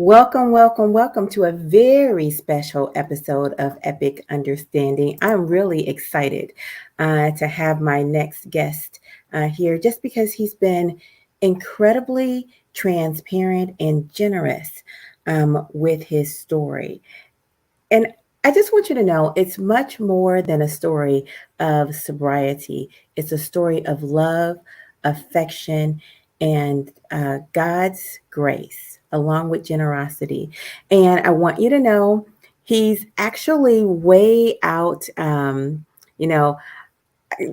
Welcome, welcome, welcome to a very special episode of Epic Understanding. I'm really excited to have my next guest here just because he's been incredibly transparent and generous with his story. And I just want you to know it's much more than a story of sobriety, it's a story of love, affection, and God's grace, along with generosity. And I want you to know he's actually way out, you know,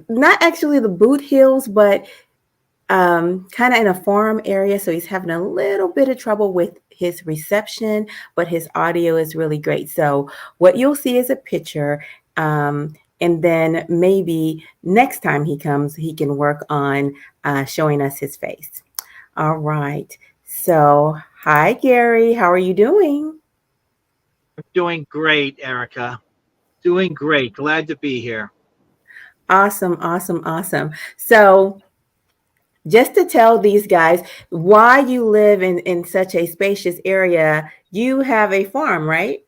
not actually the boot hills, but kind of in a farm area. So he's having a little bit of trouble with his reception, but his audio is really great. So what you'll see is a picture. And then maybe next time he comes, he can work on showing us his face. All right. So, hi, Garry. How are you doing? I'm doing great, Erica. Doing great. Glad to be here. Awesome, awesome, awesome. So, just to tell these guys why you live in such a spacious area, you have a farm, right?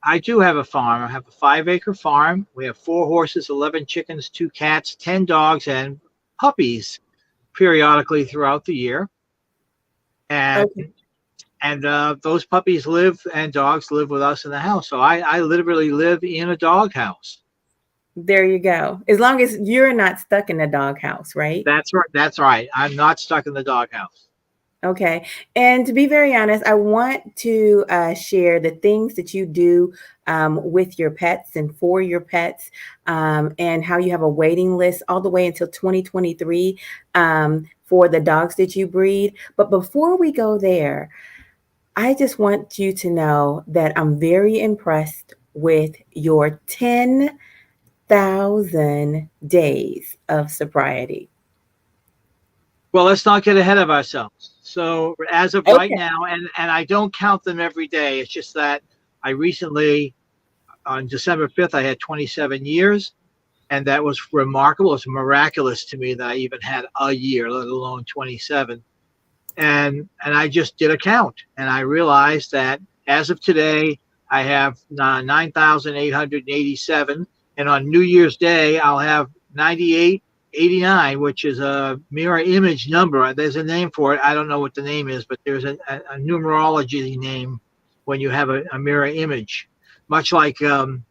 I do have a farm. I have a 5-acre farm. We have 4 horses, 11 chickens, 2 cats, 10 dogs, and puppies periodically throughout the year. And Okay. those puppies live and dogs live with us in the house. So I literally live in a dog house. There you go. As long as you're not stuck in the doghouse, right? That's right. That's right. I'm not stuck in the dog house. Okay. And to be very honest, I want to share the things that you do with your pets and for your pets, and how you have a waiting list all the way until 2023 for the dogs that you breed. But before we go there, I just want you to know that I'm very impressed with your 10,000 days of sobriety. Well, let's not get ahead of ourselves. So as of right Okay. now, and I don't count them every day. It's just that I recently, on December 5th, I had 27 years, and that was remarkable. It's miraculous to me that I even had a year, let alone 27. And I just did a count, and I realized that as of today, I have 9,887, and on New Year's Day, I'll have 9889, which is a mirror image number. There's a name for it. I don't know what the name is, but there's a numerology name when you have a mirror image, much like on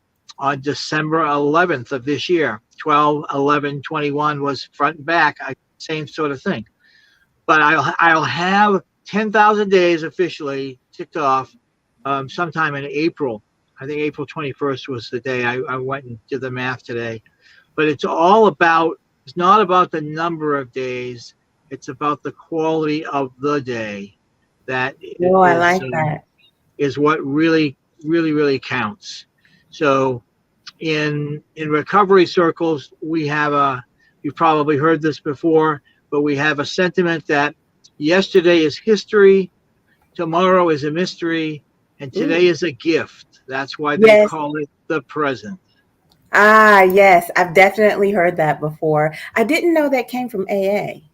December 11th of this year, 12/11/21 was front and back, same sort of thing. But I'll have 10,000 days officially ticked off sometime in April. I think April 21st was the day I went and did the math today. But it's not about the number of days. It's about the quality of the day that Oh, I like that. is what really, really, really counts. So in recovery circles, you've probably heard this before, but we have a sentiment that yesterday is history, tomorrow is a mystery, and today Ooh. is a gift. That's why they Yes. call it the present. Ah, yes. I've definitely heard that before. I didn't know that came from AA.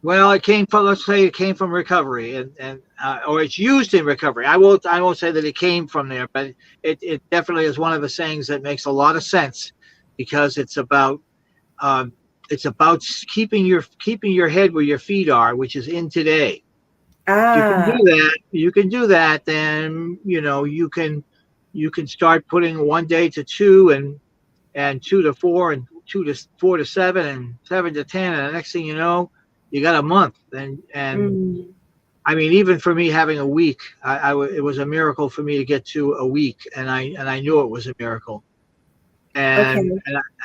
Well, it came from, let's say it came from recovery, and or it's used in recovery. I won't say that it came from there, but it definitely is one of the sayings that makes a lot of sense, because um, it's about keeping your head where your feet are, which is in today. If you can do Ah, that, then you can start putting one day to two, and two to four, and two to four to seven, and seven to 10, and the next thing you know, you got a month. And mm, I mean, even for me having a week, it was a miracle for me to get to a week, and I knew it was a miracle. And okay.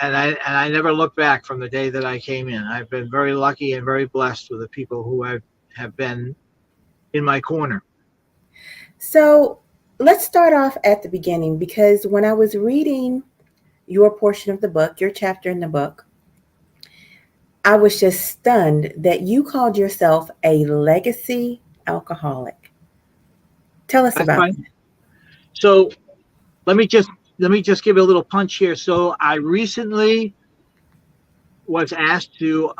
and I never looked back from the day that I came in. I've been very lucky and very blessed with the people who have been in my corner. So let's start off at the beginning because when I was reading your portion of the book, your chapter in the book, I was just stunned that you called yourself a legacy alcoholic. Tell us That's about fine. that. So let me just let me just give you a little punch here. So I recently was asked to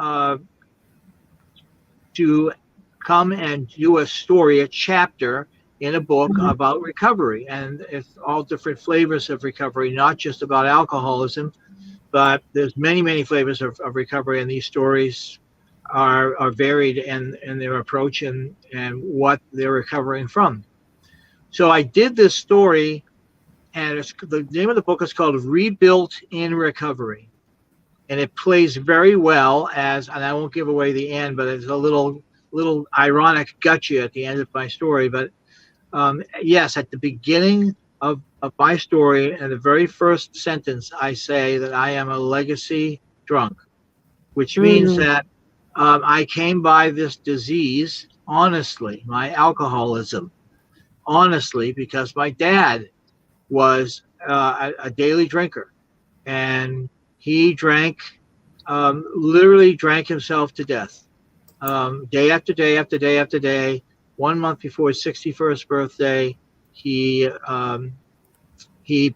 come and do a story, a chapter in a book Mhm. about recovery. And it's all different flavors of recovery, not just about alcoholism, but there's many, many flavors of recovery. And these stories are varied in their approach and what they're recovering from. So I did this story, and the name of the book is called Rebuilt in Recovery. And it plays very well as, and I won't give away the end, but it's a little ironic gotcha at the end of my story. But yes, at the beginning of my story, and the very first sentence, I say that I am a legacy drunk, which means Mm. that I came by this disease honestly, my alcoholism, honestly, because my dad was a daily drinker, and he drank, literally drank himself to death, day after day after day after day. 1 month before his 61st birthday, he he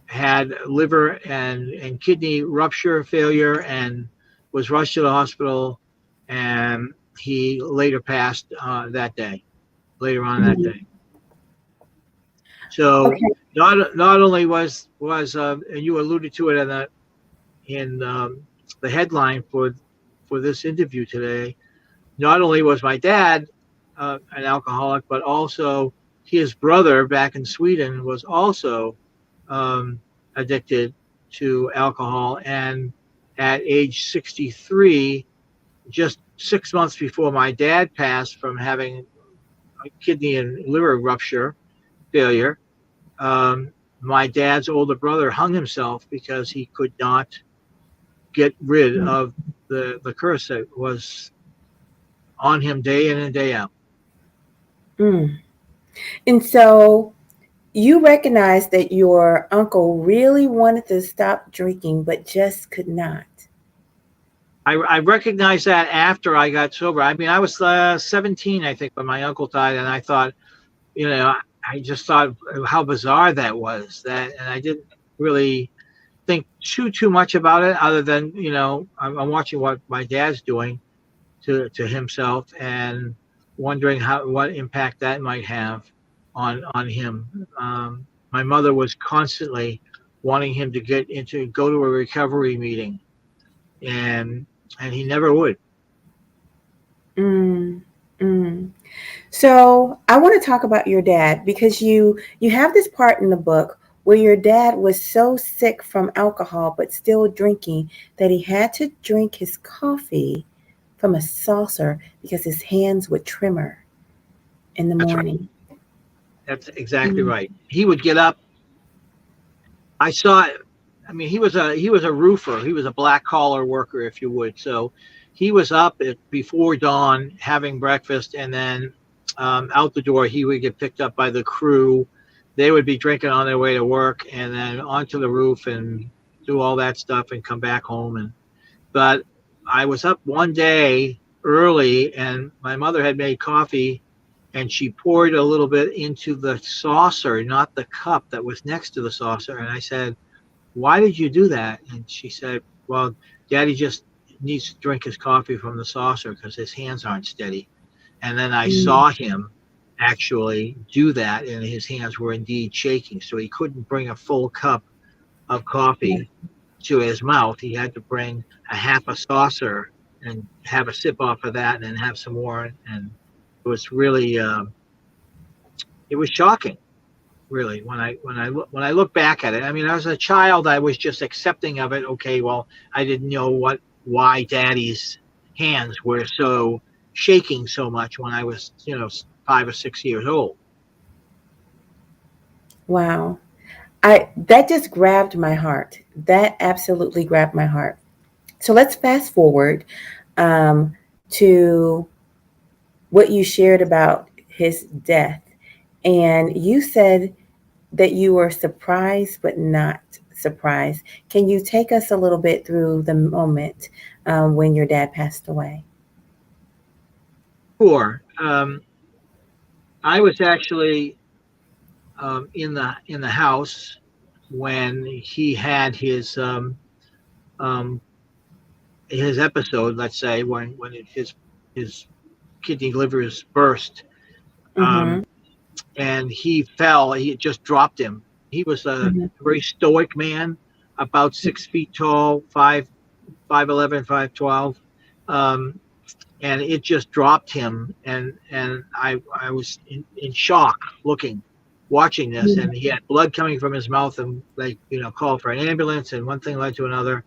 had liver and kidney rupture failure and was rushed to the hospital, and he later passed that day, later on that Mhm. day. So Okay. not only was and you alluded to it in the headline for this interview today. Not only was my dad an alcoholic, but also his brother back in Sweden was also um, addicted to alcohol. And at age 63, just 6 months before my dad passed from having a kidney and liver rupture failure, my dad's older brother hung himself because he could not get rid of the curse that was on him day in and day out. Mm. And so you recognize that your uncle really wanted to stop drinking, but just could not. I recognized that after I got sober. I mean, I was 17, I think, when my uncle died, and I thought, you know, I just thought how bizarre that was. And I didn't really think too much about it, other than I'm watching what my dad's doing to himself, and wondering what impact that might have on him. My mother was constantly wanting him to go to a recovery meeting, and he never would. Mm. Mm. So I want to talk about your dad because you have this part in the book where your dad was so sick from alcohol but still drinking that he had to drink his coffee from a saucer because his hands would tremor in the That's right. morning. That's exactly Mm. right. He would get up. I saw. I mean, he was a roofer. He was a black collar worker, if you would. So he was up before dawn having breakfast, and then out the door he would get picked up by the crew. They would be drinking on their way to work, and then onto the roof and do all that stuff, and come back home. But I was up one day early, and my mother had made coffee, and she poured a little bit into the saucer, not the cup that was next to the saucer. And I said, "Why did you do that?" And she said, "Well, Daddy just needs to drink his coffee from the saucer because his hands aren't steady." And then I Mm. saw him actually do that, and his hands were indeed shaking. So he couldn't bring a full cup of coffee to his mouth. He had to bring a half a saucer and have a sip off of that, and then have some more. And it was really, it was shocking, really, when I look back at it. I mean, as a child, I was just accepting of it. Okay, well, I didn't know why Daddy's hands were so shaking so much when I was 5 or 6 years old. Wow. I that just grabbed my heart. That absolutely grabbed my heart. So let's fast forward um, to what you shared about his death. And you said that you were surprised but not surprised. Can you take us a little bit through the moment when your dad passed away? Sure. I was actually in the house when he had um, his episode. Let's say when his kidney livers burst. Mm-hmm. And he fell. He just dropped him. He was a Mm-hmm. very stoic man, about 6 feet tall, 5'11", 5'12", and it just dropped him. And I was in shock, watching this, and he had blood coming from his mouth, and they called for an ambulance, and one thing led to another.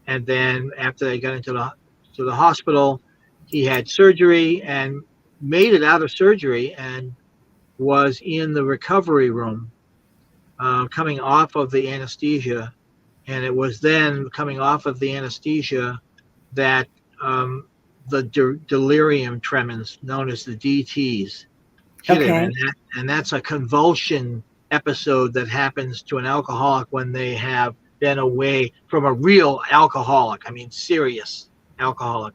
And then after they got into the hospital, he had surgery and made it out of surgery and was in the recovery room, coming off of the anesthesia. And it was then coming off of the anesthesia that the delirium tremens, known as the DTs, hit him. Okay. And that's a convulsion episode that happens to an alcoholic when they have been away from a real alcoholic. I mean, serious alcoholic.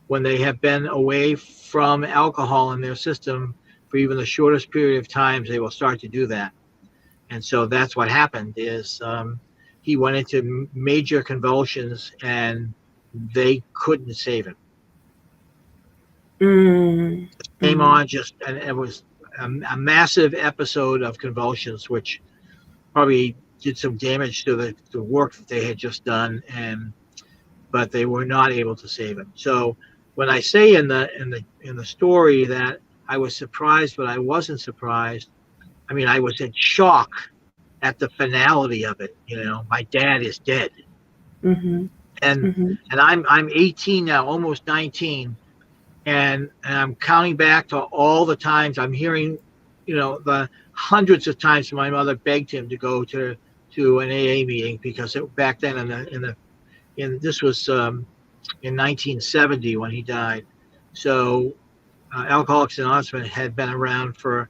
When they have been away from alcohol in their system for even the shortest period of times, they will start to do that. And so that's what happened is he went into major convulsions and they couldn't save him. Mm-hmm. Came on and it was a massive episode of convulsions, which probably did some damage to the work that they had just done, but they were not able to save him. So when I say in the story that I was surprised, but I wasn't surprised. I mean, I was in shock at the finality of it. My dad is dead, Mm-hmm. and Mm-hmm. and I'm 18 now, almost 19, and I'm counting back to all the times I'm hearing, the hundreds of times my mother begged him to go to an AA meeting, because back then this was in 1970 when he died. So Alcoholics Anonymous had been around for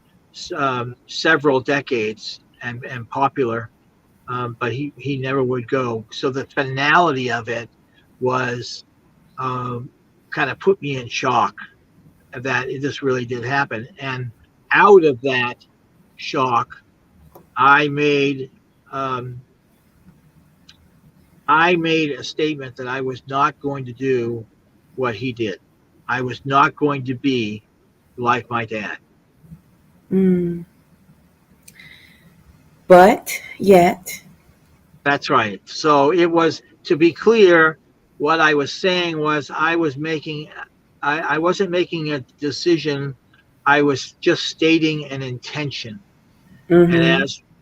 several decades and popular, but he never would go. So the finality of it was kind of put me in shock that this really did happen. And out of that shock, I made a statement that I was not going to do what he did. I was not going to be like my dad. Mm. But yet. That's right. So it was, to be clear, what I was saying was I wasn't making a decision. I was just stating an intention. Mm-hmm.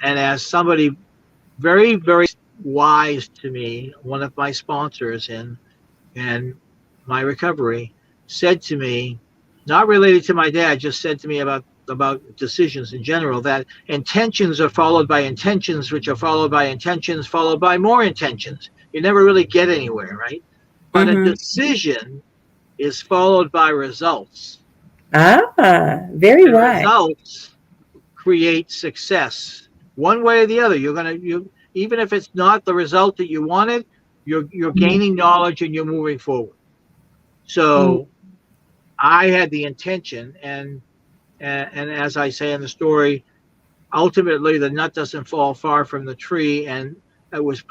And as somebody very, very wise to me, one of my sponsors in my recovery, said to me, not related to my dad, just said to me about decisions in general, that intentions are followed by intentions, which are followed by intentions, followed by more intentions. You never really get anywhere, right? But Mm-hmm. a decision is followed by results. Very wise. Results create success, one way or the other. Even if it's not the result that you wanted, you're gaining knowledge and you're moving forward. So I had the intention, and as I say in the story, ultimately the nut doesn't fall far from the tree. And it was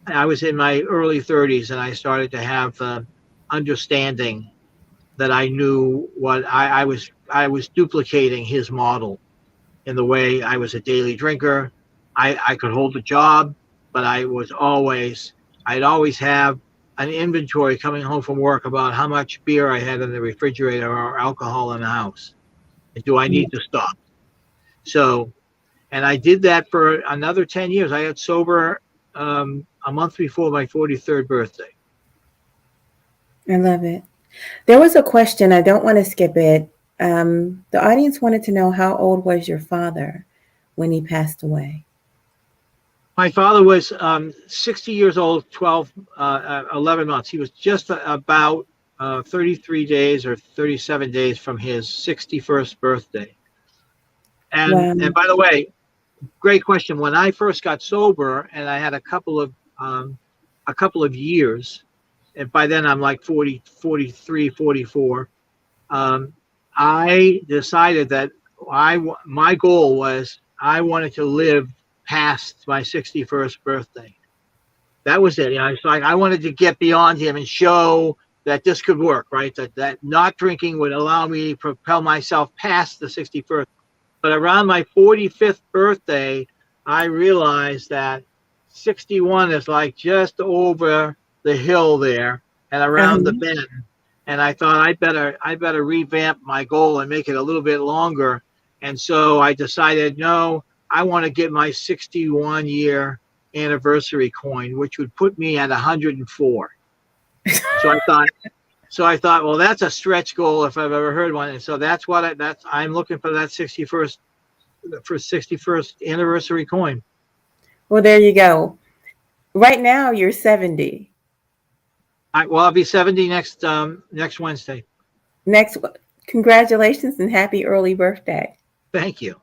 I was in my early 30s, and I started to have the understanding that I knew what I was duplicating his model in the way I was a daily drinker. I could hold a job, but I'd always have an inventory coming home from work about how much beer I had in the refrigerator or alcohol in the house. And do I need to stop? So, and I did that for another 10 years. I got sober a month before my 43rd birthday. I love it. There was a question, I don't want to skip it. The audience wanted to know, how old was your father when he passed away? My father was 60 years old, 11 months. He was just about 33 days or 37 days from his 61st birthday. And by the way, great question. When I first got sober, and I had a couple of years, and by then I'm like 40, 43, 44, I decided that my goal was I wanted to live past my 61st birthday. That was it. It's like I wanted to get beyond him and show that this could work, right? That not drinking would allow me to propel myself past the 61st. But around my 45th birthday, I realized that 61 is like just over the hill there and around the Uh-huh. bend. And I thought I better revamp my goal and make it a little bit longer. And so I decided, no, I want to get my 61-year anniversary coin, which would put me at 104. So I thought, well, that's a stretch goal if I've ever heard one. And so that's what I'm looking for, that 61st anniversary coin. Well, there you go. Right now, you're 70. I'll be 70 next Wednesday. Next, congratulations and happy early birthday. Thank you.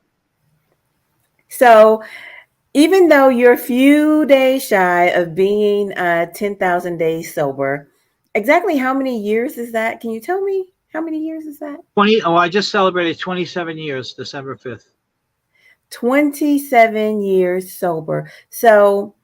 So, even though you're a few days shy of being 10,000 days sober, exactly how many years is that? Can you tell me how many years is that? 20. Oh, I just celebrated 27 years, December 5th. 27 years sober. So,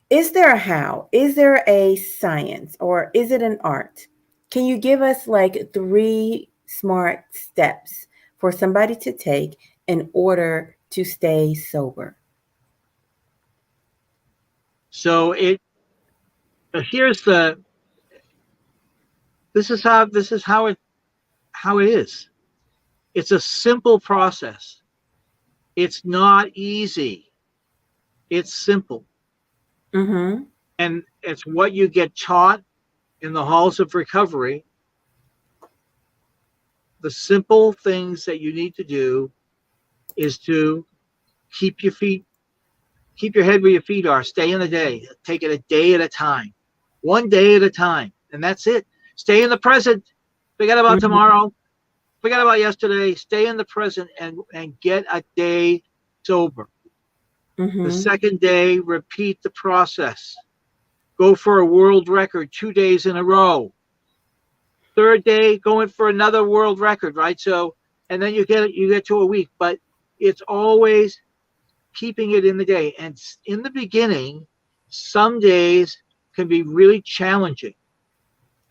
is there a how? Is there a science or is it an art? Can you give us like 3 smart steps for somebody to take in order to stay sober? So here's the this is how it is. It's a simple process. It's not easy. It's simple. Mm-hmm. And it's what you get taught in the halls of recovery. The simple things that you need to do is to keep your head where your feet are. Stay in the day. Take it a day at a time. One day at a time. And that's it. Stay in the present. Forget about Mm-hmm. tomorrow. Forget about yesterday. Stay in the present and get a day sober. The Mm-hmm. second day, repeat the process. Go for a world record 2 days in a row. Third day, going for another world record, right? So, and then you get to a week, but it's always keeping it in the day. And in the beginning, some days can be really challenging.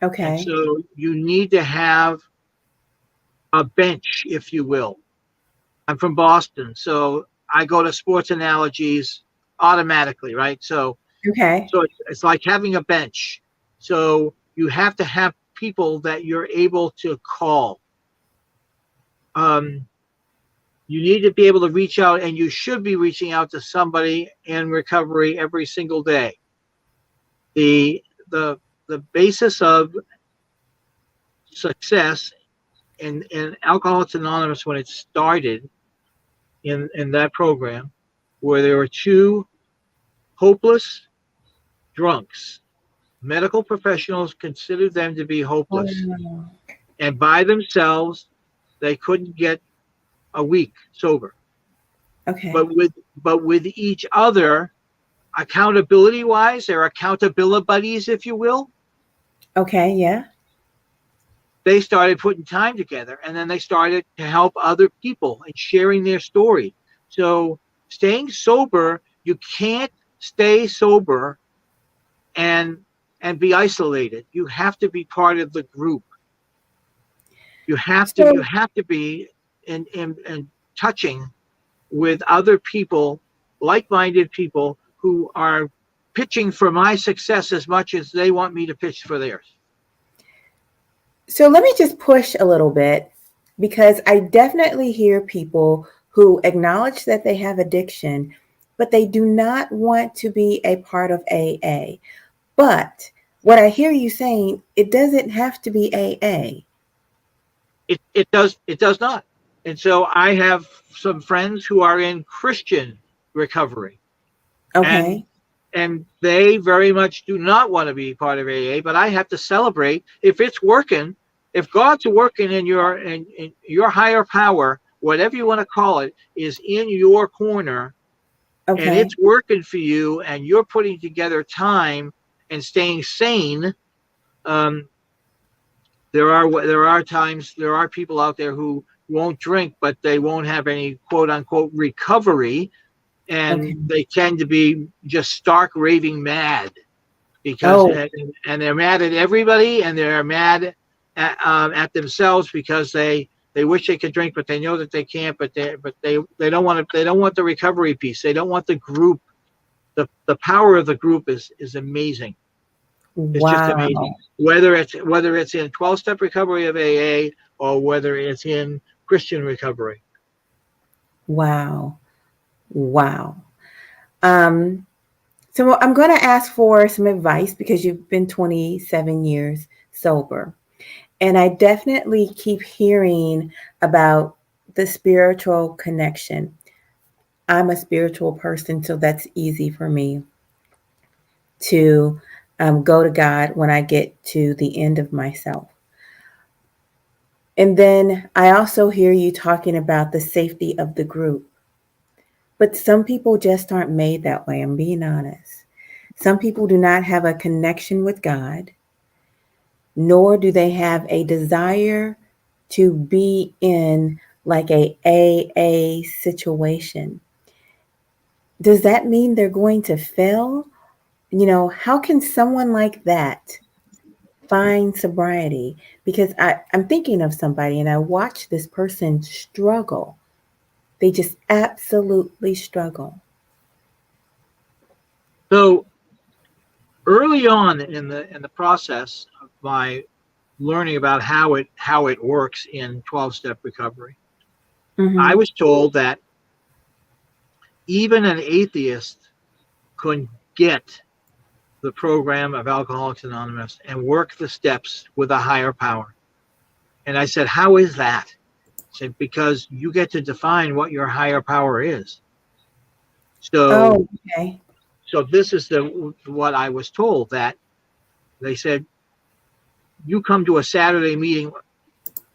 And Okay. so you need to have a bench, if you will. I'm from Boston, so I go to sports analogies automatically, right? So Okay. it's like having a bench. So you have to have people that you're able to call. You need to be able to reach out, and you should be reaching out to somebody in recovery every single day. The the basis of success in Alcoholics Anonymous, when it started in that program, where there were 2 hopeless drunks. Medical professionals considered them to be hopeless, Wow. and by themselves, they couldn't get a week sober. Okay. But with each other, accountability wise, they're accountability buddies, if you will. Okay. Yeah. They started putting time together, and then they started to help other people and sharing their story. So staying sober, you can't stay sober and be isolated. You have to be part of the group. You have So, to be in touching with other people, like-minded people who are pitching for my success as much as they want me to pitch for theirs. so let me just push a little bit because I definitely hear people who acknowledge that they have addiction, but they do not want to be a part of AA. But what I hear you saying, it doesn't have to be AA. It does not. And so I have some friends who are in Christian recovery, and Okay. they very much do not want to be part of AA. But I have to celebrate if it's working. If God's working in your higher power, whatever you want to call it, is in your corner, and Okay. it's working for you, and you're putting together time and staying sane. Um, there are people out there who won't drink, but they won't have any quote unquote recovery, Okay. and they tend to be just stark raving mad. because Oh, and they're mad at everybody, and they're mad at themselves because they wish they could drink, but they know that they can't. But they don't want to. They don't want the recovery piece. They don't want the group. The power of the group is amazing. It's just amazing. wow. Whether it's in 12-step recovery of AA or whether it's in Christian recovery. Wow. Wow. Um, so I'm going to ask for some advice because you've been 27 years sober. And I definitely keep hearing about the spiritual connection. I'm a spiritual person, so that's easy for me to go to God when I get to the end of myself. And then I also hear you talking about the safety of the group. But some people just aren't made that way. I'm being honest. Some people do not have a connection with God, nor do they have a desire to be in like a situation. Does that mean they're going to fail? How can someone like that find sobriety? Because I'm thinking of somebody and I watch this person struggle. They just absolutely struggle. So early on in the process of my learning about how it works in 12-step recovery, I Mm-hmm. was told that even an atheist could get the program of Alcoholics Anonymous and work the steps with a higher power. And I said, how is that? He said, because you get to define what your higher power is. So Oh, okay. so this is what I was told, that they said, you come to a Saturday meeting.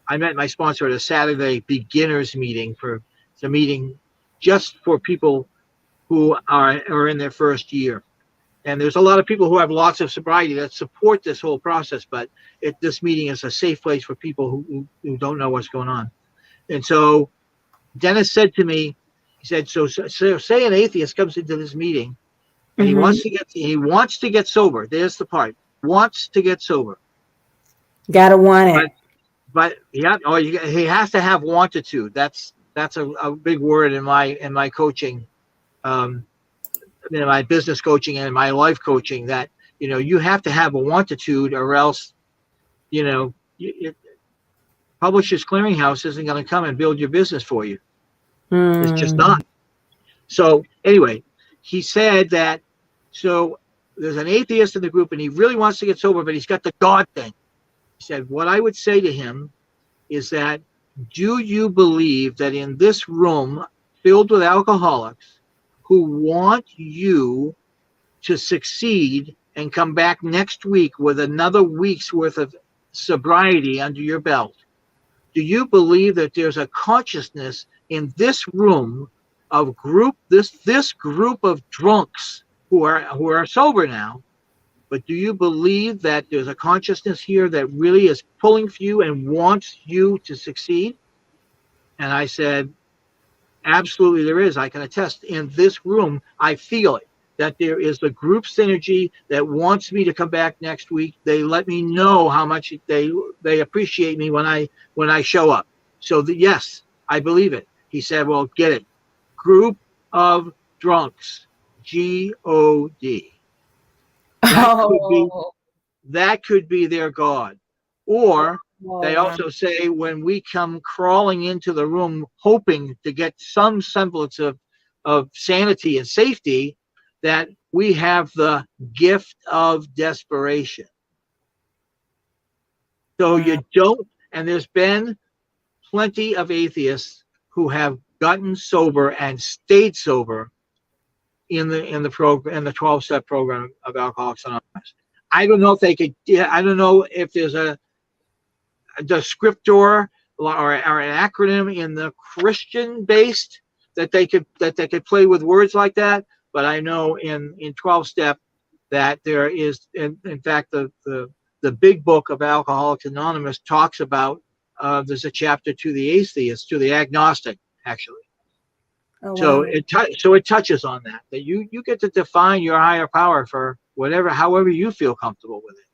I met my sponsor at a Saturday beginners meeting. It's a meeting just for people who are in their first year. And there's a lot of people who have lots of sobriety that support this whole process, but this meeting is a safe place for people who don't know what's going on. And so Dennis said to me, he said, so say an atheist comes into this meeting and Mm-hmm. he wants to get sober. There's the part. Wants to get sober. Gotta want But it. he has to have wantitude. That's a big word in my coaching, um, in my business coaching and in my life coaching, that you have to have a wantitude, or else you know Publishers Clearinghouse isn't going to come and build your business for you. It's just Mm. not. So anyway, he said that, so there's an atheist in the group and he really wants to get sober, but he's got the God thing. He said, what I would say to him is that, do you believe that in this room filled with alcoholics who want you to succeed and come back next week with another week's worth of sobriety under your belt, do you believe that there's a consciousness in this room of this group of drunks who are sober now, but do you believe that there's a consciousness here that really is pulling for you and wants you to succeed? And I said, absolutely there is. I can attest, in this room, I feel it, that there is the group synergy that wants me to come back next week. They let me know how much they appreciate me when I show up. So yes, I believe it. He said, well, get it. Group of drunks, God. That could be Oh, that could be their God. Or oh, they wow. also say, when we come crawling into the room hoping to get some semblance of sanity and safety, that we have the gift of desperation. So Wow. you don't, and there's been plenty of atheists who have gotten sober and stayed sober in the program, in the 12-step program of Alcoholics Anonymous. I don't know if they could. I don't know if there's a descriptor or an acronym in the Christian based that they could play with words like that. But I know in 12-step that there is, in fact, the big book of Alcoholics Anonymous talks about, there's a chapter to the atheist, to the agnostic, actually. Oh, So wow. it touches on that you get to define your higher power however you feel comfortable with it.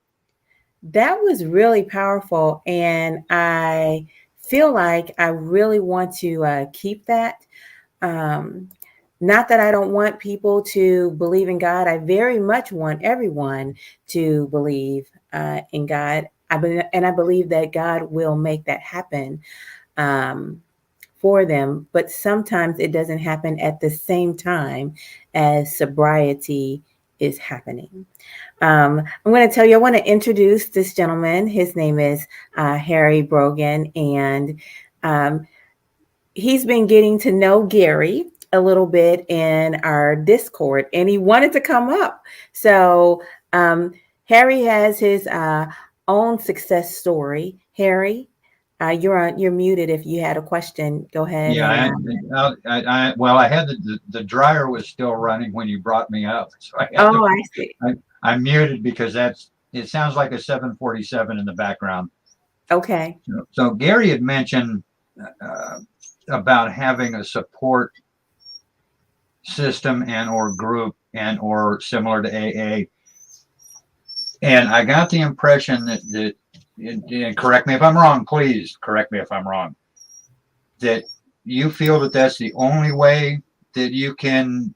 That was really powerful. And I feel like I really want to keep that. Um, Not that I don't want people to believe in God. I very much want everyone to believe in God. I believe that God will make that happen um, for them. But sometimes it doesn't happen at the same time as sobriety is happening. I'm going to tell you, I want to introduce this gentleman. His name is Harry Brogan, and um, he's been getting to know Garry a little bit in our Discord, and he wanted to come up. So Harry has his own success story. Harry, you're muted. If you had a question, go ahead. Yeah, well, I had the dryer was still running when you brought me up, so I see. I'm muted because it sounds like a 747 in the background. Okay. So Garry had mentioned about having a support system and or group and or similar to AA, and I got the impression that and correct me if I'm wrong, please correct me if I'm wrong, that you feel that that's the only way that you can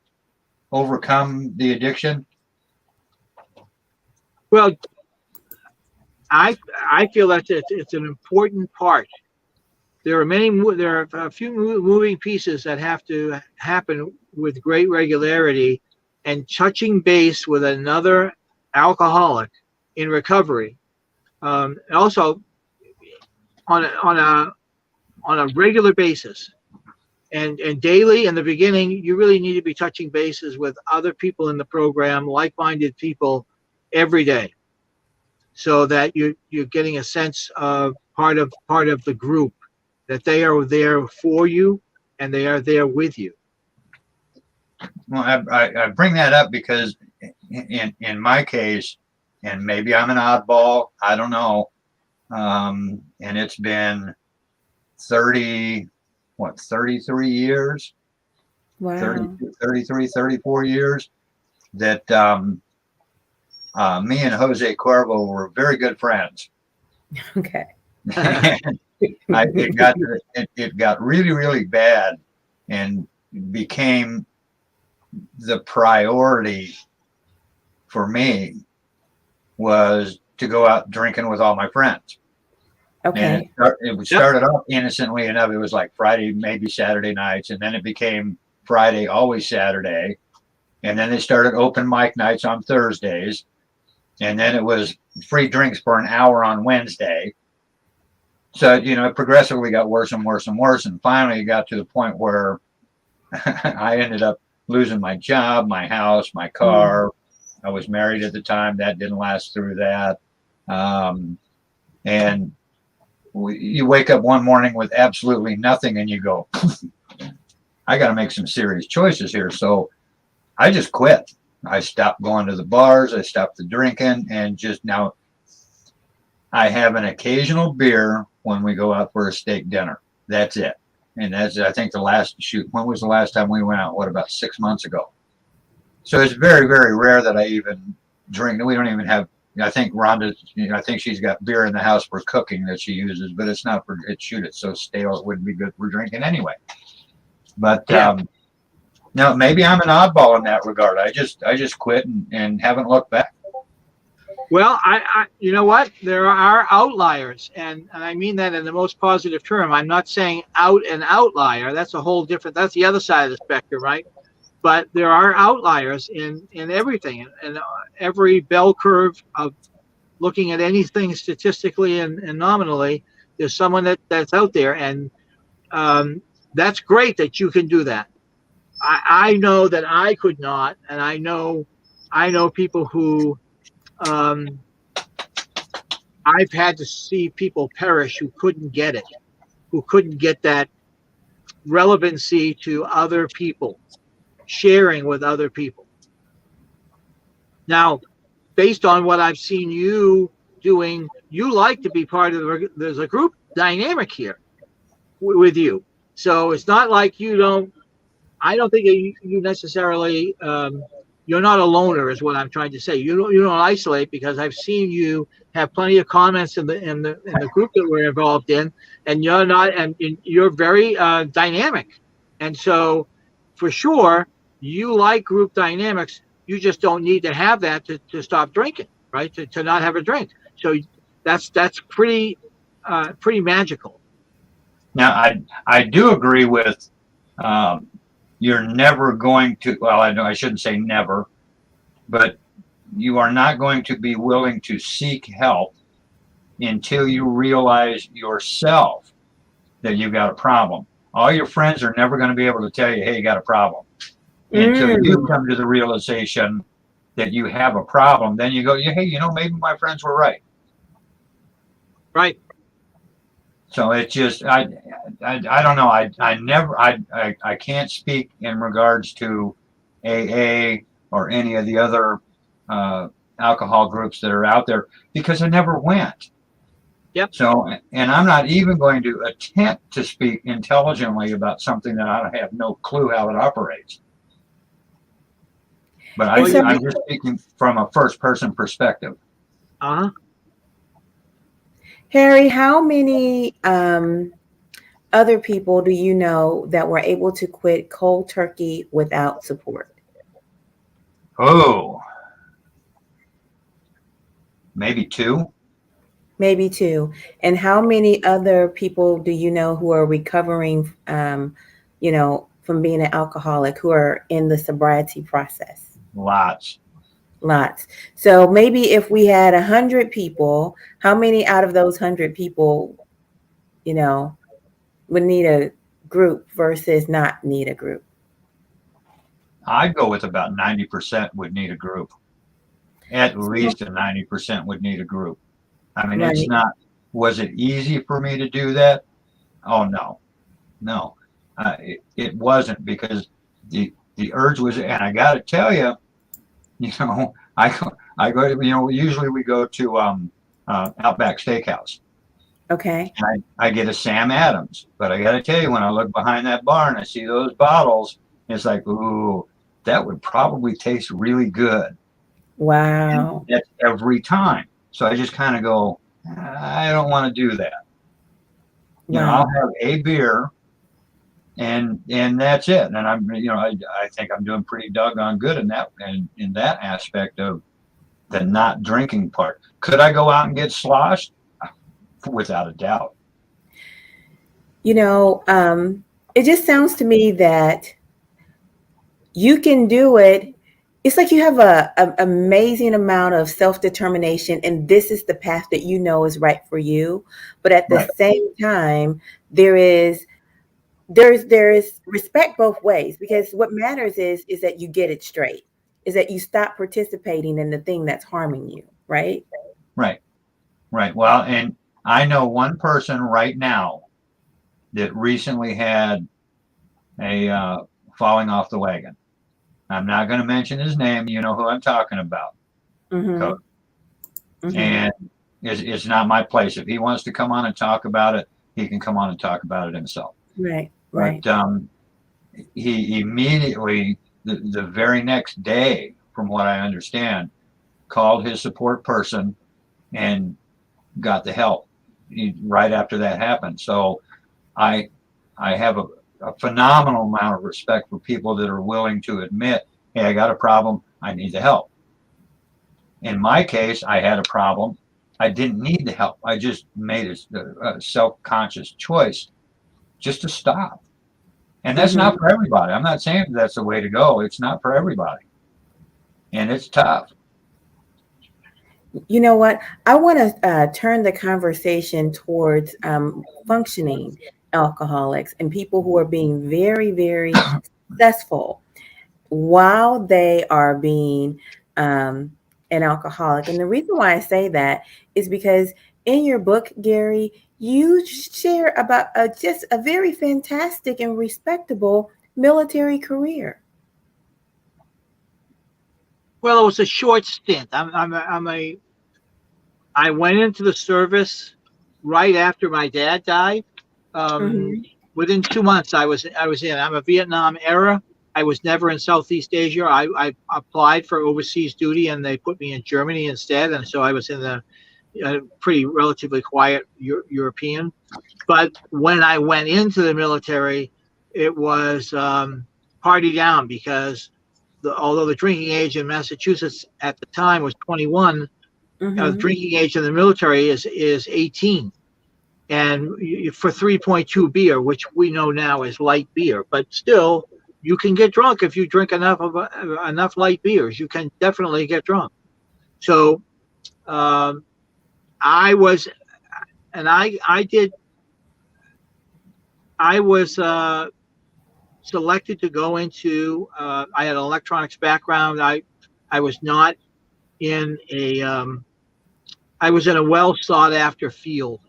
overcome the addiction? Well, I feel that it's an important part. There are a few moving pieces that have to happen with great regularity, and touching base with another alcoholic in recovery, also on a regular basis, and daily. In the beginning, you really need to be touching bases with other people in the program, like-minded people, every day, so that you're getting a sense of part of the group, that they are there for you and they are there with you. Well, I bring that up because in my case, and maybe I'm an oddball, I don't know, and it's been 33 years, Wow. 33, 34 years that me and Jose Cuervo were very good friends. Okay. It got really, really bad and became the priority for me was to go out drinking with all my friends. Okay. And it started off innocently enough. It was like Friday, maybe Saturday nights, and then it became Friday, always Saturday. And then they started open mic nights on Thursdays. And then it was free drinks for an hour on Wednesday. So, it progressively got worse and worse and worse. And finally, it got to the point where I ended up losing my job, my house, my car. I was married at the time. That didn't last through that. And you wake up one morning with absolutely nothing and you go, I got to make some serious choices here. So I just quit. I stopped going to the bars. I stopped the drinking, and just now I have an occasional beer when we go out for a steak dinner. That's it. And that's, I think, when was the last time we went out? What, about 6 months ago? So it's very, very rare that I even drink. We don't even have, I think Rhonda, I think she's got beer in the house for cooking that she uses, but it's not for, it's so stale it wouldn't be good for drinking anyway. But no, maybe I'm an oddball in that regard. I just quit and haven't looked back. Well, I you know what? There are outliers, and I mean that in the most positive term. I'm not saying out and outlier. That's a whole different. That's the other side of the spectrum, right? But there are outliers in everything, and every bell curve of looking at anything statistically and nominally. There's someone that's out there, and that's great that you can do that. I know that I could not, and I know people who I've had to see people perish who couldn't get it, who couldn't get that relevancy to other people, sharing with other people. Now, based on what I've seen you doing, you like to be part of there's a group dynamic here with you. So it's not like you don't, I don't think you necessarily you're not a loner, is what I'm trying to say. You don't isolate, because I've seen you have plenty of comments in the group that we're involved in, and you're not, and you're very dynamic, and so for sure you like group dynamics. You just don't need to have that to stop drinking, right? To not have a drink. So that's pretty magical. Now, I do agree with you're never going to. Well, I know I shouldn't say never, but you are not going to be willing to seek help until you realize yourself that you've got a problem. All your friends are never going to be able to tell you, "Hey, you got a problem," until you come to the realization that you have a problem. Then you go, "Hey, maybe my friends were right." Right. So it's just I don't know. I can't speak in regards to AA or any of the other alcohol groups that are out there, because I never went. Yep. So, and I'm not even going to attempt to speak intelligently about something that I have no clue how it operates. But I'm just speaking from a first person perspective. Uh-huh. Harry, how many other people do you know that were able to quit cold turkey without support? Oh, maybe two. Maybe two. And how many other people do you know who are recovering, from being an alcoholic, who are in the sobriety process? Lots. So maybe if we had 100 people, how many out of those 100 people, would need a group versus not need a group? I'd go with about 90% would need a group. At least a 90% would need a group. I mean, It's not, was it easy for me to do that? Oh, no. It wasn't, because the urge was, and I got to tell you, I go to, usually we go to Outback Steakhouse. Okay. And I get a Sam Adams, but I got to tell you, when I look behind that bar and I see those bottles, it's like, ooh, that would probably taste really good. Wow. And that's every time. So I just kind of go, I don't want to do that. I'll have a beer, and that's it. And I'm, I think I'm doing pretty doggone good in that, and in that aspect of the not drinking part. Could I go out and get sloshed? Without a doubt. It just sounds to me that you can do it. It's like you have a amazing amount of self-determination, and this is the path that is right for you. But at the same time, there is respect both ways, because what matters is that you get it straight, is that you stop participating in the thing that's harming you, right? Right. Well, and I know one person right now that recently had a falling off the wagon. I'm not going to mention his name. You know who I'm talking about. Mm-hmm. And it's not my place. If he wants to come on and talk about it, he can come on and talk about it himself. Right. But he immediately, the very next day, from what I understand, called his support person and got the help right after that happened. So I have a phenomenal amount of respect for people that are willing to admit, hey, I got a problem, I need the help. In my case, I had a problem. I didn't need the help. I just made a self-conscious choice just to stop. And that's not for everybody. I'm not saying that's the way to go. It's not for everybody. And it's tough. You know what? I want to turn the conversation towards functioning alcoholics and people who are being very, very successful while they are being an alcoholic. And the reason why I say that is because in your book, Garry, you share about just a very fantastic and respectable military career. Well, it was a short stint. I went into the service right after my dad died. Within 2 months, I was in. I'm a Vietnam era I was never in Southeast Asia. I applied for overseas duty, and they put me in Germany instead. And so I was in the pretty relatively quiet European. But when I went into the military, it was party down, because although the drinking age in Massachusetts at the time was 21, the drinking age in the military is 18. And for 3.2 beer, which we know now is light beer, but still, you can get drunk if you drink enough light beers. You can definitely get drunk. So I was selected to go into. I had an electronics background. I was not in a. I was in a well sought after field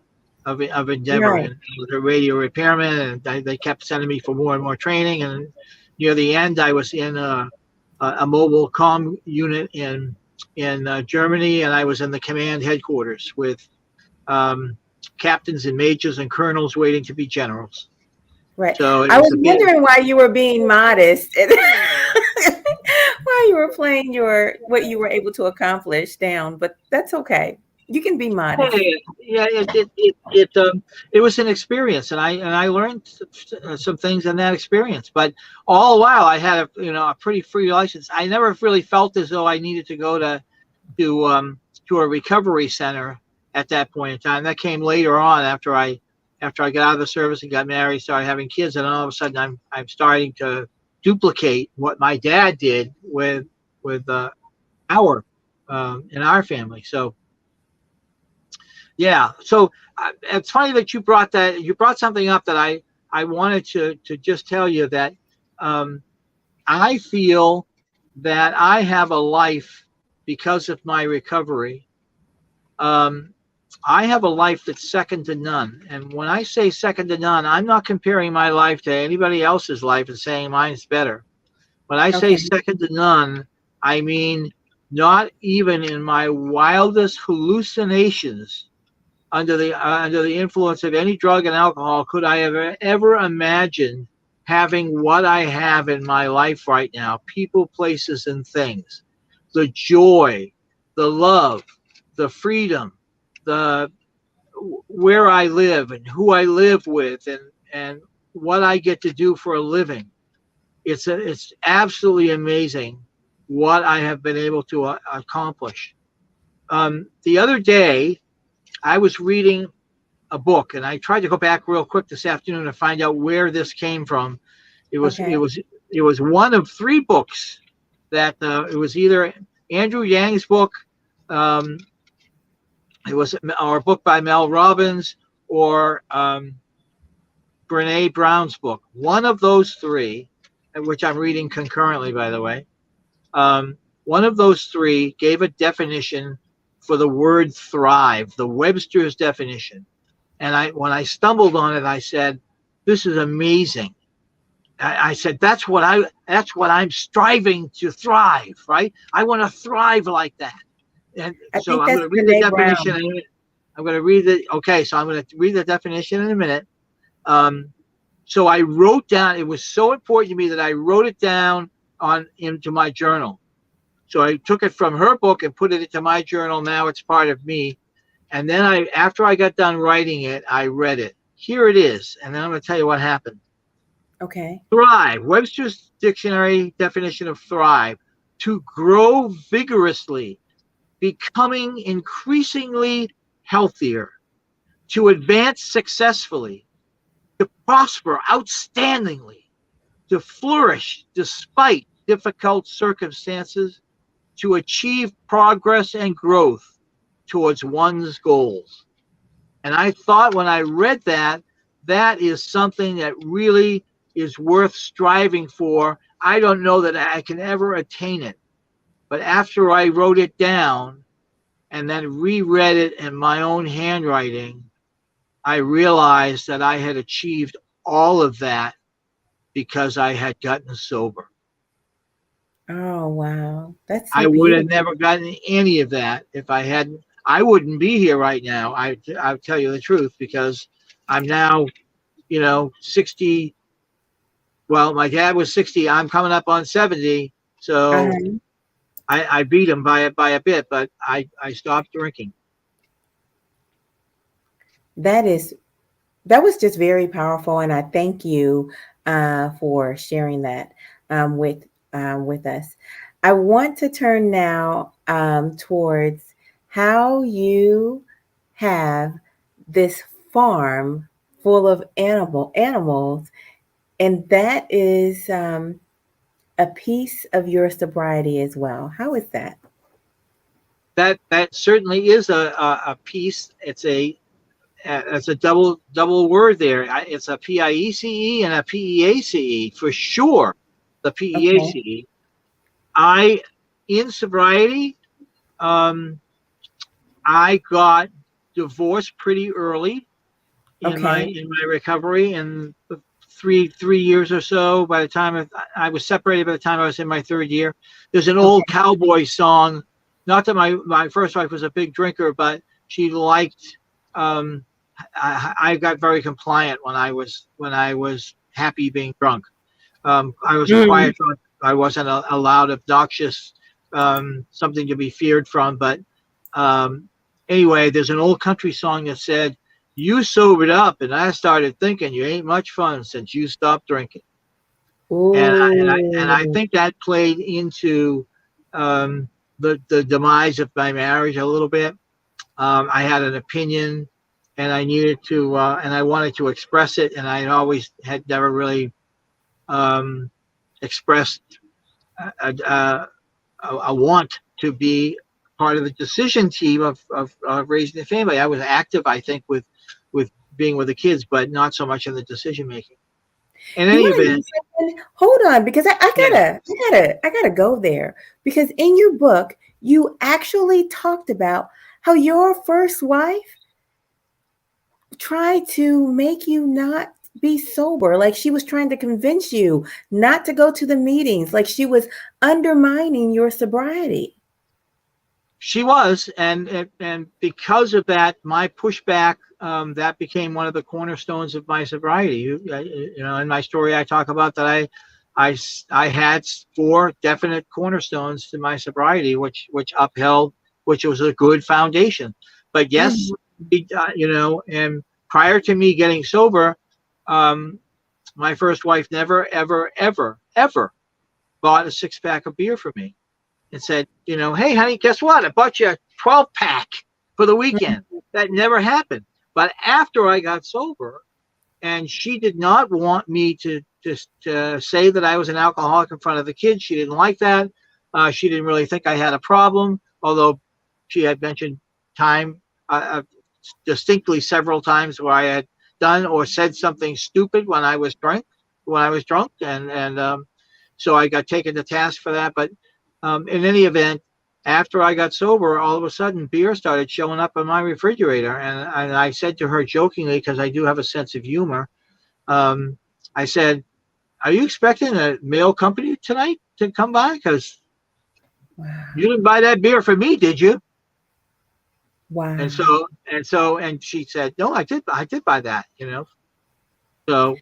of endeavor, Right. and I was a radio repairman, and they kept sending me for more and more training. And near the end, I was in a mobile comm unit in Germany, and I was in the command headquarters with captains and majors and colonels waiting to be generals. Right. So I was wondering why you were being modest and why you were playing what you were able to accomplish down, but that's okay. You can be modest. Yeah, it was an experience, and I learned some things in that experience. But all the while, I had a pretty free license. I never really felt as though I needed to go to a recovery center at that point in time. That came later on after I got out of the service and got married, started having kids, and all of a sudden I'm starting to duplicate what my dad did with our in our family. So. Yeah, so it's funny that you brought something up that I wanted to just tell you that I feel that I have a life because of my recovery. I have a life that's second to none. And when I say second to none, I'm not comparing my life to anybody else's life and saying mine's better. When I say second to none, I mean not even in my wildest hallucinations under the influence of any drug and alcohol could I ever imagine having what I have in my life right now: people, places, and things, the joy, the love, the freedom, the where I live and who I live with, and what I get to do for a living. It's absolutely amazing what I have been able to accomplish. The other day, I was reading a book, and I tried to go back real quick this afternoon to find out where this came from. It was one of three books that it was either Andrew Yang's book, it was our book by Mel Robbins, or Brene Brown's book. One of those three, which I'm reading concurrently, by the way. One of those three gave a definition for the word thrive, the Webster's definition. And when I stumbled on it, I said, "This is amazing." I said, "That's what I'm striving to thrive, right? I want to thrive like that." And so I'm going to read the definition. I'm going to read it. Okay, so I'm going to read the definition in a minute. So I wrote down. It was so important to me that I wrote it down into my journal. So I took it from her book and put it into my journal. Now it's part of me. And then after I got done writing it, I read it. Here it is. And then I'm going to tell you what happened. Okay. Thrive. Webster's dictionary definition of thrive: to grow vigorously, becoming increasingly healthier, to advance successfully, to prosper outstandingly, to flourish despite difficult circumstances, to achieve progress and growth towards one's goals. And I thought when I read that is something that really is worth striving for. I don't know that I can ever attain it. But after I wrote it down and then reread it in my own handwriting, I realized that I had achieved all of that because I had gotten sober. Oh, wow. That's so I would have beautiful. never gotten any of that if I hadn't. I wouldn't be here right now. I'll tell you the truth, because I'm now, 60, Well, my dad was 60. I'm coming up on 70. So Uh-huh. I beat him by a bit, but I stopped drinking. That was just very powerful, and I thank you for sharing that with us. I want to turn now towards how you have this farm full of animals, and that is a piece of your sobriety as well. How is that? That certainly is a piece. It's a double word there. It's a PIECE and a PEACE for sure. The Okay. PEACE. I in sobriety, I got divorced pretty early Okay. in my recovery, and three years or so. By the time I was separated, by the time I was in my third year, there's an old Okay. cowboy song. Not that my first wife was a big drinker, but she liked. Um, I got very compliant when I was happy being drunk. I was a Mm. quiet drunk. I wasn't a loud, obnoxious, something to be feared from. But um, anyway, there's an old country song that said, "You sobered up, and I started thinking you ain't much fun since you stopped drinking." And I Ooh. think that played into um, the demise of my marriage a little bit. I had an opinion, and I needed to, and I wanted to express it, and I always had never really um, expressed a, a want to be part of the decision team of raising the family. I was active, I think, with being with the kids, but not so much in the decision making. In You any want to know event, something? Hold on, because yeah, I gotta go there. Because in your book, you actually talked about how your first wife tried to make you not be sober. Like she was trying to convince you not to go to the meetings. Like she was undermining your sobriety. she was, and because of that, my pushback that became one of the cornerstones of my sobriety. You know, in my story, I talk about that I had four definite cornerstones to my sobriety, which upheld, which was a good foundation. But yes, Mhm. you know, and prior to me getting sober, um, my first wife never, ever, ever, ever bought a six pack of beer for me and said, you know, hey, honey, guess what? I bought you a 12 pack for the weekend. That never happened. But after I got sober, and she did not want me to just say that I was an alcoholic in front of the kids. She didn't like that. She didn't really think I had a problem, although she had mentioned time distinctly several times where I had done or said something stupid when I was drunk, and so I got taken to task for that. But in any event, after I got sober, all of a sudden beer started showing up in my refrigerator, and I said to her jokingly, because I do have a sense of humor, um, I said, "Are you expecting a mail company tonight to come by? Because you Wow. didn't buy that beer for me, did you?" And Wow. so she said, "No, I did buy that, you know." So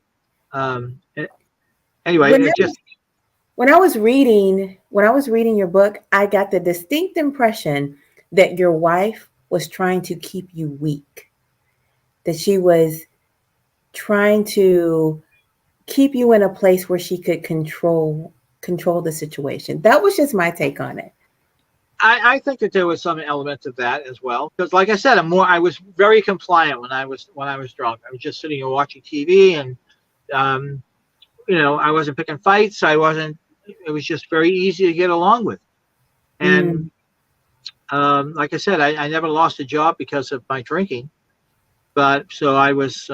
anyway, When it I just when I was reading your book, I got the distinct impression that your wife was trying to keep you weak, that she was trying to keep you in a place where she could control the situation. That was just my take on it. I think that there was some element of that as well. Because like I said, I was very compliant when I was drunk. I was just sitting and watching TV, and um, you know, I wasn't picking fights. I wasn't. It was just very easy to get along with. And Mm. like I said, I never lost a job because of my drinking. But so I was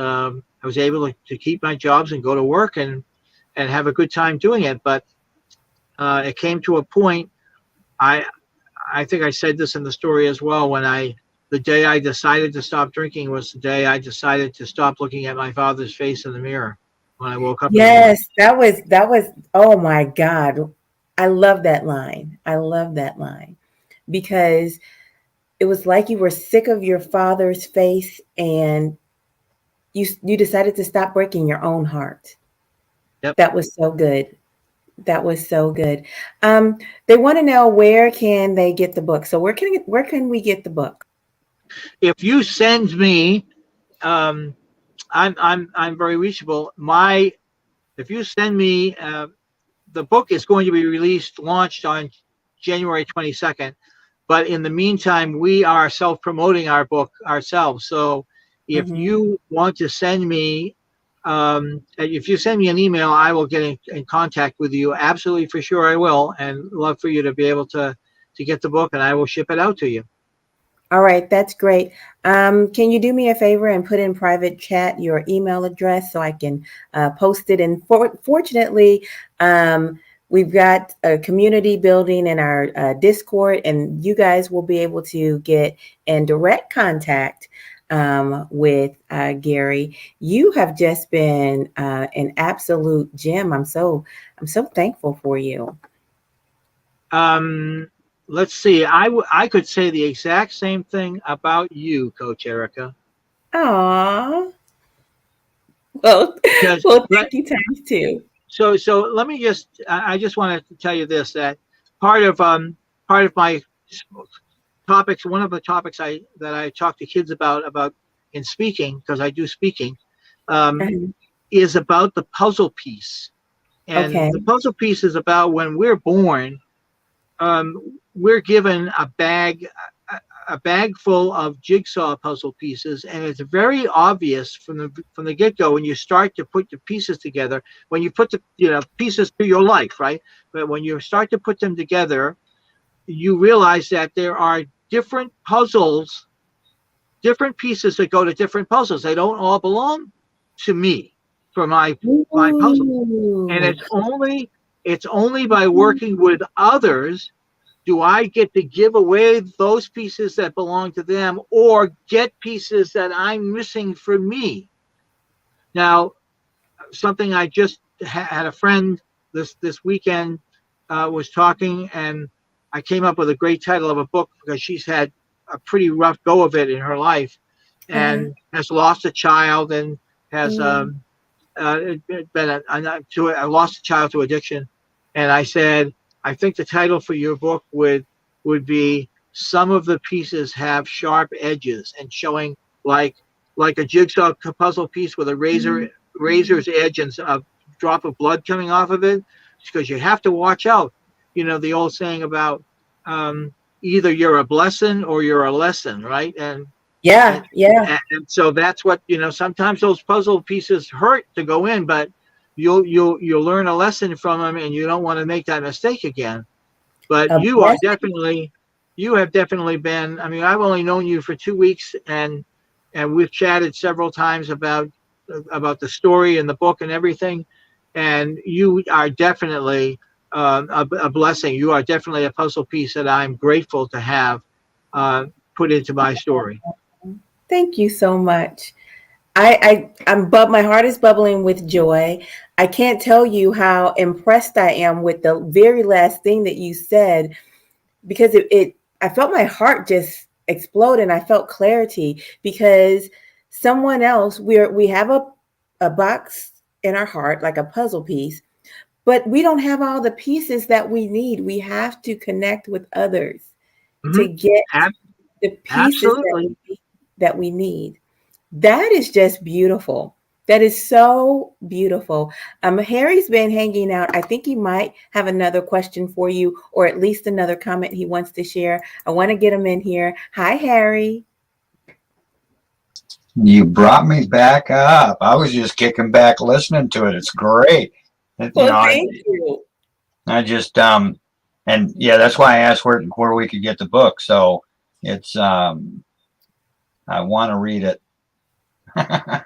able to keep my jobs and go to work and have a good time doing it. But it came to a point. I I think I said this in the story as well. The day I decided to stop drinking was the day I decided to stop looking at my father's face in the mirror when I woke up in the morning. Yes, that was oh my God. I love that line. I love that line because it was like you were sick of your father's face and you decided to stop breaking your own heart. Yep. That was so good. That was so good. They want to know, where can they get the book? So where can we get the book? If you send me, um, I'm very reachable. If you send me, the book is going to be launched on January 22nd. But in the meantime, we are self-promoting our book ourselves. So if Hmm. you want to send me, if you send me an email, I will get in contact with you. Absolutely, for sure, I will, and love for you to be able to get the book, and I will ship it out to you. All right, that's great. Can you do me a favor and put in private chat your email address so I can post it? And fortunately, we've got a community building in our Discord, and you guys will be able to get in direct contact with Garry. You have just been an absolute gem. I'm so thankful for you. Let's see. I could say the exact same thing about you, Coach Erica. Aw. Well, Because well, thank you times two. so let me I just want to tell you this, that part of part of my topics, one of the topics that I talk to kids about in speaking, because I do speaking, um, Uh-huh. is about the puzzle piece. And Okay. the puzzle piece is about when we're born, we're given a bag full of jigsaw puzzle pieces, and it's very obvious from the get-go when you start to put the pieces together, when you put the pieces to your life, right? But when you start to put them together, you realize that there are different puzzles, different pieces that go to different puzzles. They don't all belong to me for my puzzles, and Ooh. it's only by working with others do I get to give away those pieces that belong to them or get pieces that I'm missing for me. Now, something I just had a friend this weekend was talking, and I came up with a great title of a book because she's had a pretty rough go of it in her life, Uh-huh. and has lost a child, and has Mm. been lost a child to addiction. And I said, I think the title for your book would be "Some of the Pieces Have Sharp Edges," and showing like a jigsaw puzzle piece with a razor's edge and a drop of blood coming off of it, because you have to watch out. You know the old saying about, either you're a blessing or you're a lesson, right? And, Yeah, yeah. and so that's what, sometimes those puzzle pieces hurt to go in, but you'll learn a lesson from them, and you don't want to make that mistake again. But A blessing. you have definitely been, I mean, I've only known you for 2 weeks, and we've chatted several times about the story and the book and everything, and you are definitely a blessing. You are definitely a puzzle piece that I'm grateful to have put into my story. Thank you so much. My heart is bubbling with joy. I can't tell you how impressed I am with the very last thing that you said, because I felt my heart just explode, and I felt clarity, because someone else, we have a box in our heart, like a puzzle piece, but we don't have all the pieces that we need. We have to connect with others Mm-hmm. to get the pieces Absolutely. that we need. That is just beautiful. That is so beautiful. Harry's been hanging out. I think he might have another question for you, or at least another comment he wants to share. I want to get him in here. Hi, Harry. You brought me back up. I was just kicking back listening to it. It's great. Well, thank you. I just and yeah, that's why I asked where we could get the book. So it's I want to read it. Now,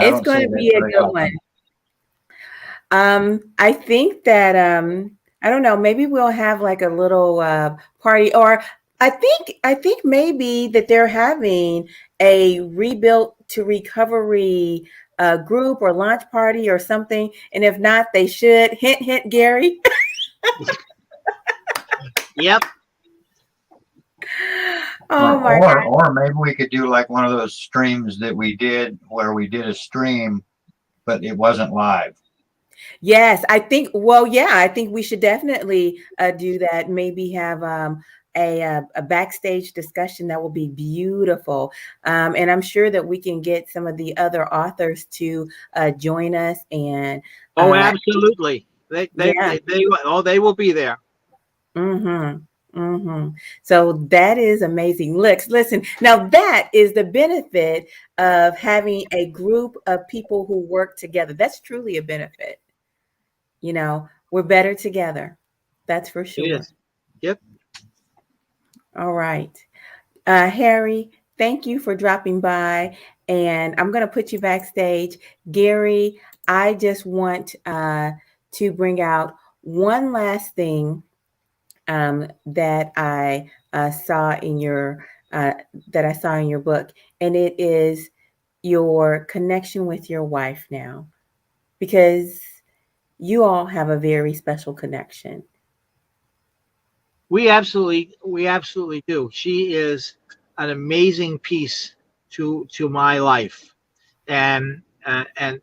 I It's don't say going to that be a very good one. often. I think that I don't know. Maybe we'll have like a little party, or I think maybe that they're having a rebuilt to recovery group or launch party or something. And if not, they should. Hint, hint, Garry. Yep. Oh my God. Or maybe we could do like one of those streams that we did where we did a stream, but it wasn't live. Yes, I think. Well, yeah, I think we should definitely do that. Maybe have a backstage discussion that will be beautiful, and I'm sure that we can get some of the other authors to join us. And Oh, absolutely. yeah, They will be there. mm-hmm, mm-hmm. So that is amazing. Listen. Now that is the benefit of having a group of people who work together. That's truly a benefit. We're better together. That's for It sure. is. Yep. All right. Harry, thank you for dropping by. And I'm going to put you backstage. Garry, I just want to bring out one last thing that I saw in your book, and it is your connection with your wife now, because you all have a very special connection. We absolutely do. She is an amazing piece to my life, and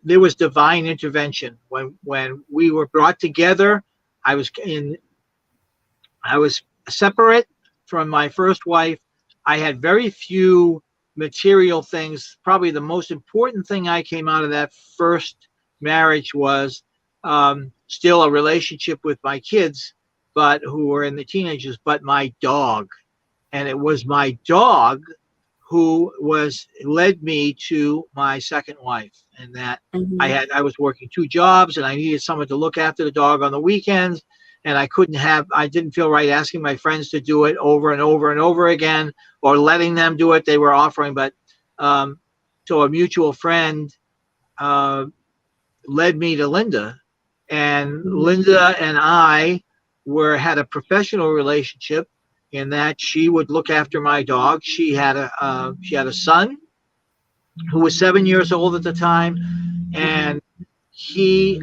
there was divine intervention when we were brought together. I was in I was separate from my first wife. I had very few material things. Probably the most important thing I came out of that first marriage was still a relationship with my kids, but who were in the teenagers, but my dog. And it was my dog who was led me to my second wife, and that Mm-hmm. I was working two jobs and I needed someone to look after the dog on the weekends, and I didn't feel right asking my friends to do it over and over and over again, or letting them do it. They were offering, but um, so a mutual friend uh, led me to Linda, and Linda and I were had a professional relationship in that she would look after my dog. She had a son who was 7 years old at the time, and he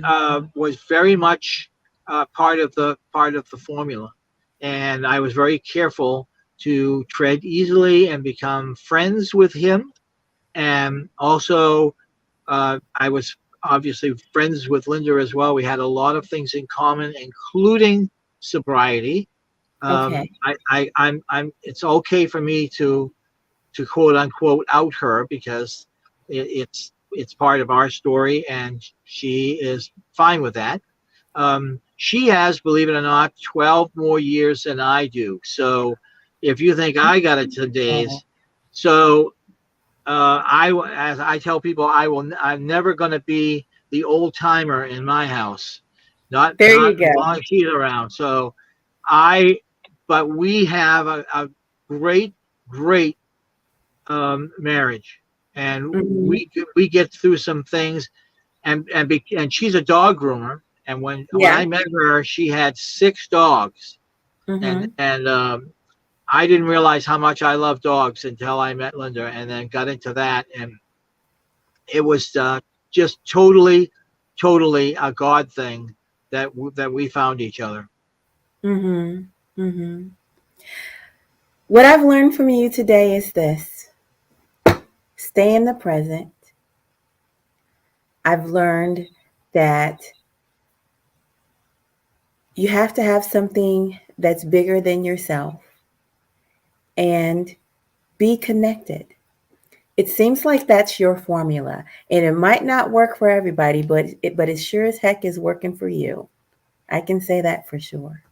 was very much part of the formula. And I was very careful to tread easily and become friends with him. And also, I was obviously friends with Linda as well. We had a lot of things in common, including sobriety. Okay. I'm. It's okay for me to quote unquote out her because it's part of our story, and she is fine with that. She has, believe it or not, 12 more years than I do. So if you think I got it Oh, today's, so as I tell people, I'm never going to be the old timer in my house, not there not you as go. long as she's around. So I, but we have a great, great marriage, and Hmm. we get through some things, and she's a dog groomer. And when Yeah. I met her, she had six dogs, and Hmm. I didn't realize how much I love dogs until I met Linda, and then got into that, and it was just totally a God thing that we found each other. Hmm. Hmm. What I've learned from you today is this: stay in the present. I've learned that you have to have something that's bigger than yourself and be connected. It seems like that's your formula, and it might not work for everybody, but it sure as heck is working for you. I can say that for sure.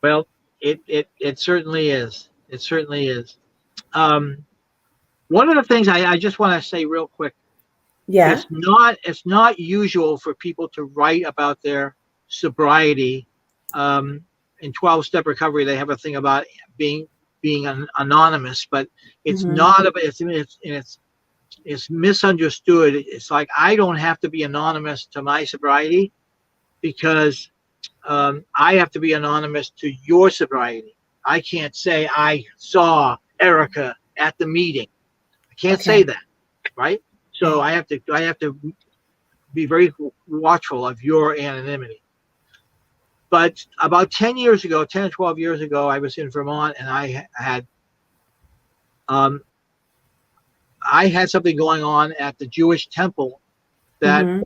Well, it certainly is. It certainly is. Um, One of the things I just want to say real quick, Yeah. it's not usual for people to write about their sobriety. Um, in 12-step recovery, they have a thing about being anonymous, but it's Hmm. not about it's misunderstood. It's like I don't have to be anonymous to my sobriety because I have to be anonymous to your sobriety. I can't say I saw Erica at the meeting. I can't say Okay. that, right? So Okay. I have to be very watchful of your anonymity. But about 10 years ago, 10 or 12 years ago, I was in Vermont, and um, I had something going on at the Jewish temple, that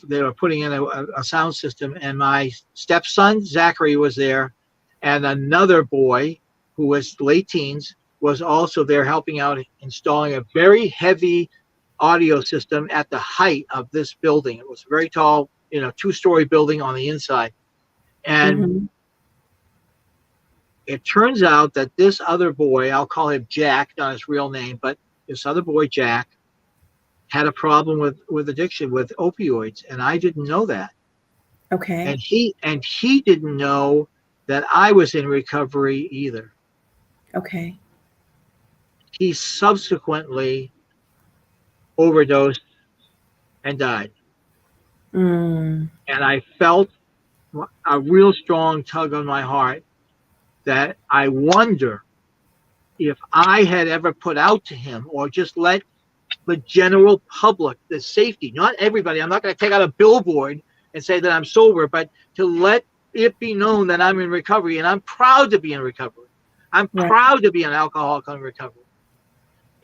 they were putting in a sound system, and my stepson Zachary was there, and another boy who was late teens was also there helping out installing a very heavy audio system at the height of this building. It was a very tall, 2-story building on the inside. And it turns out that this other boy, I'll call him Jack, not his real name, but this other boy, Jack, had a problem with addiction, with opioids, and I didn't know that. Okay. And he didn't know that I was in recovery either. Okay. He subsequently overdosed and died. And I felt a real strong tug on my heart that I wonder if I had ever put out to him, or just let the general public, the safety, not everybody. I'm not going to take out a billboard and say that I'm sober, but to let it be known that I'm in recovery, and I'm proud to be in recovery. I'm proud to be an alcoholic in recovery.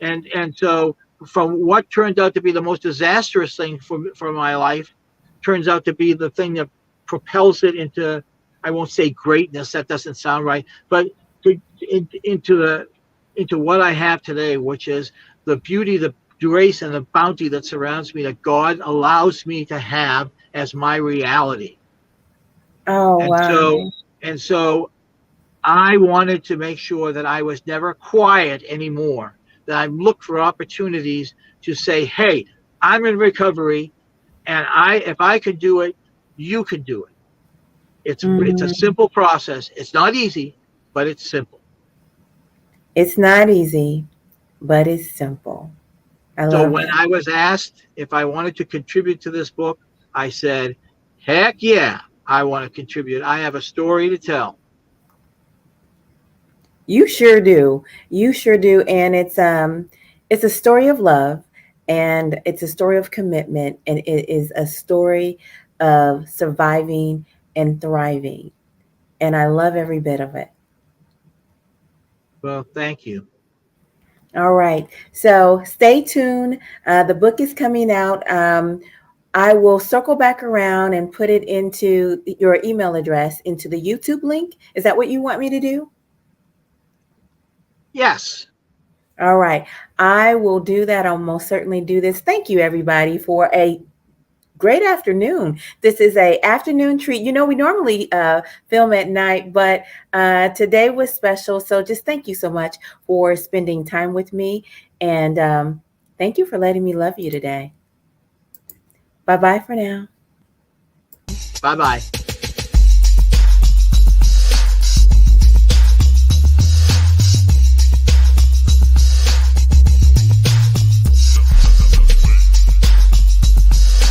And so from what turned out to be the most disastrous thing for my life, turns out to be the thing that propels it into, I won't say greatness, that doesn't sound right, but into what I have today, which is the beauty, the grace, and the bounty that surrounds me, that God allows me to have as my reality. Oh, wow. And so I wanted to make sure that I was never quiet anymore, that I looked for opportunities to say, hey, I'm in recovery, and if I could do it, you can do it. It's a simple process. It's not easy, but it's simple. It's not easy, but it's simple. So when I was asked if I wanted to contribute to this book, I said, heck yeah, I want to contribute. I have a story to tell. You sure do. You sure do. And it's a story of love, and it's a story of commitment, and it is a story of surviving and thriving. And I love every bit of it. Well, thank you. All right. So stay tuned. The book is coming out. I will circle back around and put it into your email address, into the YouTube link. Is that what you want me to do? Yes. All right. I will do that. I'll most certainly do this. Thank you, everybody, for a great afternoon. This is an afternoon treat. We normally film at night, but today was special. So just thank you so much for spending time with me. And thank you for letting me love you today. Bye-bye for now. Bye-bye.